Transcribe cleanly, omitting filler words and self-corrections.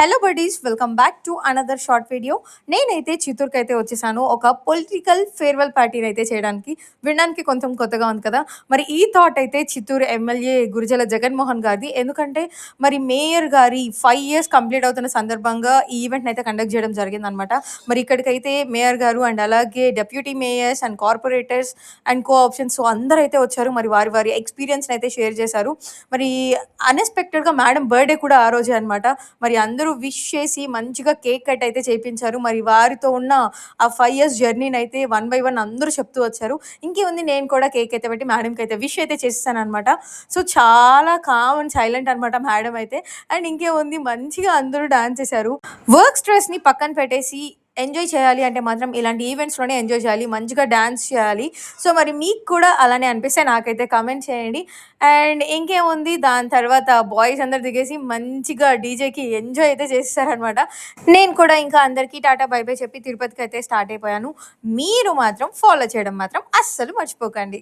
Hello buddies, welcome back to another short video. నేనైతే చిత్తూరుకి అయితే వచ్చేసాను ఒక పొలిటికల్ ఫేర్వెల్ పార్టీని అయితే చేయడానికి. వినడానికి కొంచెం కొత్తగా ఉంది కదా. మరి ఈ థాట్ అయితే చిత్తూరు ఎమ్మెల్యే గురిజాల జగన్మోహన్ గారిది. ఎందుకంటే మరి మేయర్ గారి 5 ఇయర్స్ కంప్లీట్ అవుతున్న సందర్భంగా ఈ ఈవెంట్ని అయితే కండక్ట్ చేయడం జరిగిందనమాట. మరి ఇక్కడికైతే మేయర్ గారు అండ్ అలాగే deputy mayors and corporators and co options అందరూ అయితే వచ్చారు. మరి వారి వారి ఎక్స్పీరియన్స్ని అయితే షేర్ చేశారు. మరి అన్ఎక్స్పెక్టెడ్గా మేడం బర్త్డే కూడా ఆ రోజే అనమాట. మరి అందరూ విష్ చేసి మంచిగా కేక్ కట్ అయితే చేయించారు. మరి వారితో ఉన్న ఆ 5 ఇయర్స్ జర్నీనైతే వన్ బై వన్ అందరూ చెప్తూ వచ్చారు. ఇంకేముంది, నేను కూడా కేక్ అయితే పెట్టి మేడంకి అయితే విష్ అయితే చేసేసాననమాట. సో, చాలా కామ్ అండ్ సైలెంట్ అనమాట మేడం అయితే. అండ్ ఇంకేముంది, మంచిగా అందరూ డాన్స్ చేశారు. వర్క్ స్ట్రెస్‌ని పక్కన పెట్టేసి ఎంజాయ్ చేయాలి అంటే మాత్రం ఇలాంటి ఈవెంట్స్‌లోనే ఎంజాయ్ చేయాలి. మంచిగా డాన్స్ చేయాలి. సో, మరి మీకు కూడా అలానే అనిపిస్తే నాకైతే కామెంట్ చేయండి. అండ్ ఇంకేముంది, దాని తర్వాత బాయ్స్ అందరూ దిగేసి మంచిగా డీజేకి ఎంజాయ్ అయితే చేసేసారనమాట. నేను కూడా ఇంకా అందరికీ టాటా బై బై చెప్పి తిరుపతికి అయితే స్టార్ట్ అయిపోయాను. మీరు మాత్రం ఫాలో చేయడం మాత్రం అస్సలు మర్చిపోకండి.